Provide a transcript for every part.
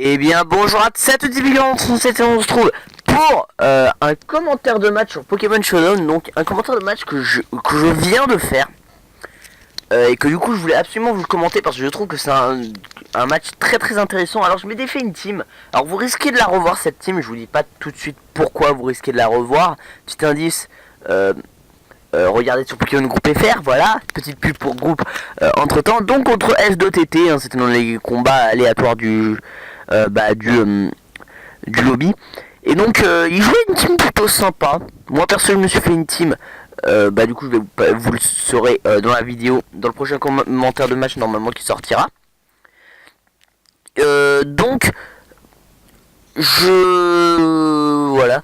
Eh bien bonjour à tous les gens, on se trouve pour un commentaire de match sur Pokémon Showdown. Donc un commentaire de match que je viens de faire et que du coup je voulais absolument vous le commenter parce que je trouve que c'est un match très intéressant. Alors je m'étais fait une team, alors vous risquez de la revoir cette team, je vous dis pas tout de suite pourquoi vous risquez de la revoir. Petit indice, regardez sur Pokémon Groupe FR, voilà, petite pub pour groupe entre temps. Donc contre S2TT, hein, c'était dans les combats aléatoires du lobby. Et donc il jouait une team plutôt sympa. Moi perso je me suis fait une team. Du coup vous le saurez dans la vidéo, dans le prochain commentaire de match normalement qui sortira. Donc voilà.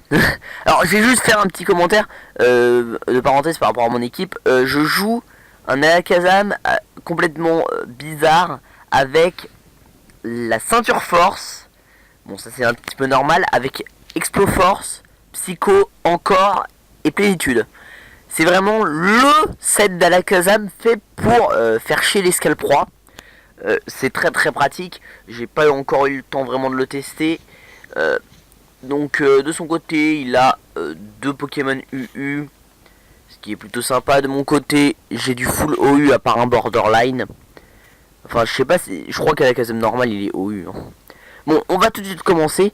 Alors je vais juste faire un petit commentaire de parenthèse par rapport à mon équipe. Je joue un Alakazam complètement bizarre avec la ceinture force. Bon, ça c'est un petit peu normal, avec Explo Force, Psycho, encore et Plénitude. C'est vraiment le set d'Alakazam fait pour faire chier les Scalproies. C'est très pratique. J'ai pas encore eu le temps vraiment de le tester. Donc de son côté, il a deux Pokémon UU, ce qui est plutôt sympa. De mon côté, j'ai du full OU à part un Borderline. Enfin, je sais pas, je crois qu'Alakazam normal il est OU. Hein. Bon, on va tout de suite commencer.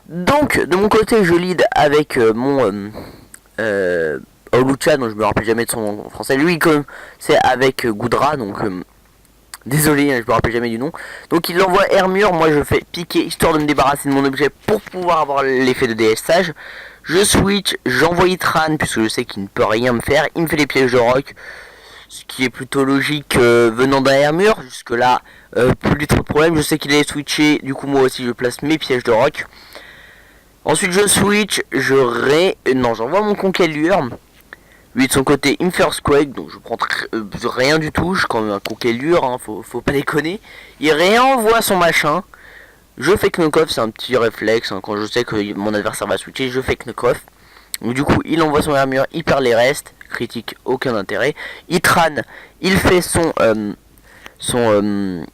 Donc, de mon côté, je lead avec mon Olucha, dont je me rappelle jamais de son nom en français. Lui, comme c'est avec Goudra, donc désolé, je me rappelle jamais du nom. Donc, il envoie Hermure. Moi, je fais piquer histoire de me débarrasser de mon objet pour pouvoir avoir l'effet de DS sage. Je switch, j'envoie Itran puisque je sais qu'il ne peut rien me faire. Il me fait les pièges de rock, ce qui est plutôt logique venant d'un Hermure. Jusque là, plus trop de problème. Je sais qu'il allait switcher, du coup moi aussi je place mes pièges de rock. Ensuite je switch, j'envoie mon Conquélure. Lui de son côté il me fait Earthquake, donc je prends rien du tout. Je quand même un Conquélure, hein, faut pas déconner. Il réenvoie son machin. Je fais Knock-Off, c'est un petit réflexe, hein, quand je sais que mon adversaire va switcher, je fais Knock-Off. Donc du coup il envoie son Hermure, il perd les restes. Critique, aucun intérêt. Itran, il fait son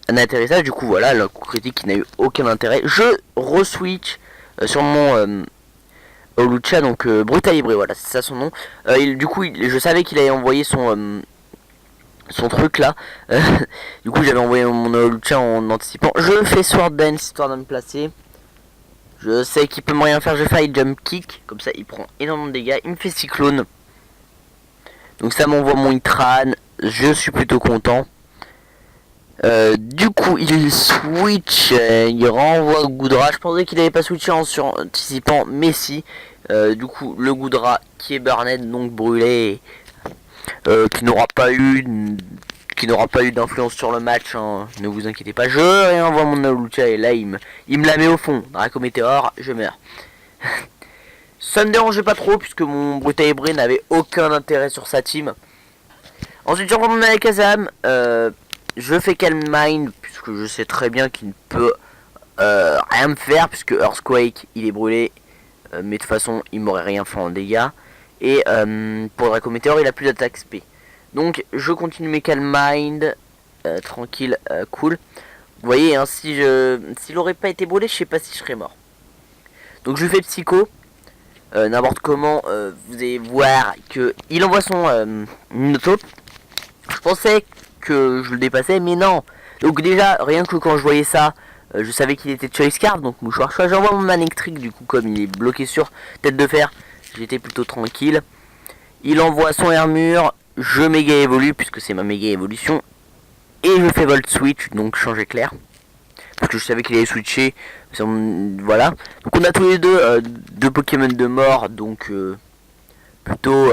atterrissage. Du coup voilà, le coup critique qui n'a eu aucun intérêt. Je re-switch sur mon Olucha, donc Brutalibré, voilà, c'est ça son nom. Du coup je savais qu'il allait envoyer son truc là. Du coup j'avais envoyé mon Olucha en anticipant. Je fais Sword Dance histoire de me placer. Je sais qu'il peut me rien faire, je fais Jump Kick, comme ça il prend énormément de dégâts. Il me fait Cyclone. Donc ça m'envoie mon Itran, je suis plutôt content. Du coup il switch, il renvoie Goudra. Je pensais qu'il n'avait pas switché en suranticipant, mais si. Du coup le Goudra qui est Burned, donc brûlé, qui n'aura pas eu d'influence sur le match, hein, ne vous inquiétez pas. Je réenvoie mon Olucha et là il me la met au fond. Draco Météore, je meurs. Ça me dérangeait pas trop puisque mon Brutalibré n'avait aucun intérêt sur sa team. Ensuite j'envoie mon Alakazam, je fais Calm Mind puisque je sais très bien qu'il ne peut rien me faire puisque Earthquake il est brûlé, mais de toute façon il m'aurait rien fait en dégâts. Et pour Draco Météore il a plus d'attaque SP. Donc je continue mes Calm Mind, tranquille, cool. Vous voyez, hein, s'il aurait pas été brûlé, je sais pas si je serais mort. Donc je fais Psycho. N'importe comment, vous allez voir que il envoie son Noto. Je pensais que je le dépassais, mais non. Donc déjà, rien que quand je voyais ça, je savais qu'il était Choice Card, donc mouchoir choix. J'envoie mon Manectric, du coup comme il est bloqué sur tête de fer, j'étais plutôt tranquille. Il envoie son Hermure, je méga évolue puisque c'est ma méga évolution. Et je fais Volt Switch, donc change éclair. Parce que je savais qu'il allait switcher. Voilà. Donc on a tous les deux Pokémon de mort. Donc plutôt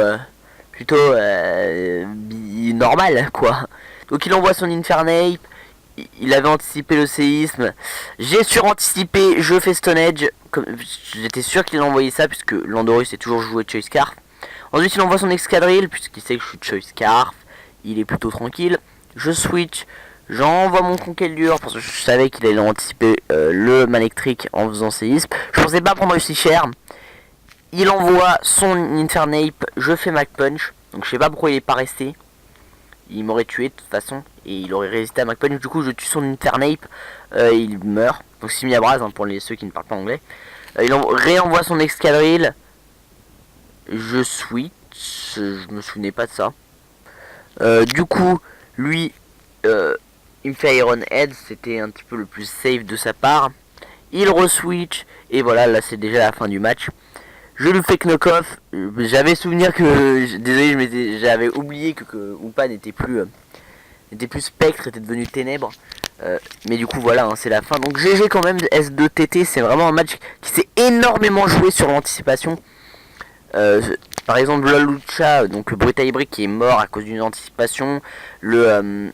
normal quoi. Donc il envoie son Infernape. Il avait anticipé le séisme. J'ai suranticipé. Je fais Stone Edge. J'étais sûr qu'il envoyait ça. Puisque Landorus est toujours joué Choice Scarf. Ensuite il envoie son Excadrill. Puisqu'il sait que je suis Choice Scarf. Il est plutôt tranquille. Je switch. J'envoie mon Conquélure parce que je savais qu'il allait anticiper le Manectric en faisant séisme. Je pensais pas prendre aussi cher. Il envoie son Infernape, je fais Mach Punch. Donc je sais pas pourquoi il est pas resté. il m'aurait tué de toute façon et il aurait résisté à Mach Punch. Du coup je tue son Infernape, il meurt. donc Simi Abraz pour ceux qui ne parlent pas anglais. Il réenvoie son escadrille. Je switch, je me souvenais pas de ça. Du coup, lui, il me fait Iron Head, c'était un petit peu le plus safe de sa part. Il re-switch, et voilà, là c'est déjà la fin du match. Je lui fais knock-off. J'avais souvenir que, désolé, j'avais oublié que Upa n'était plus spectre, était devenu ténèbres. Mais du coup voilà, hein, c'est la fin. Donc GG quand même, S2TT, c'est vraiment un match qui s'est énormément joué sur l'anticipation. Par exemple le Lucha, donc Brutal Hybrid qui est mort à cause d'une anticipation, le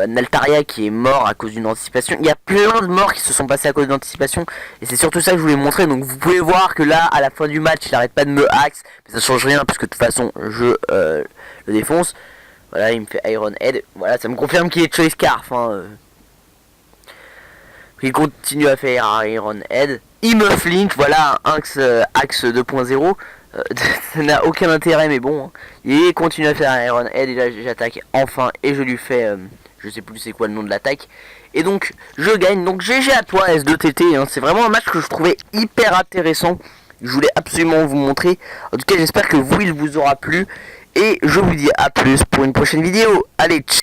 Naltaria qui est mort à cause d'une anticipation. Il y a plein de morts qui se sont passés à cause d'anticipation, et c'est surtout ça que je voulais montrer. Donc vous pouvez voir que là à la fin du match il arrête pas de me axe, mais ça change rien puisque de toute façon je le défonce. Voilà, il me fait Iron Head, voilà, ça me confirme qu'il est Choice Scarf, hein. Il continue à faire Iron Head, il me flinch, voilà, axe 2.0. Ça n'a aucun intérêt, mais bon, hein. Il continue à faire Iron Head, et là j'attaque enfin, et je lui fais, je sais plus c'est quoi le nom de l'attaque, et donc je gagne. Donc GG à toi S2TT, hein. C'est vraiment un match que je trouvais hyper intéressant, je voulais absolument vous montrer. En tout cas j'espère que il vous aura plu, et je vous dis à plus pour une prochaine vidéo. Allez, ciao.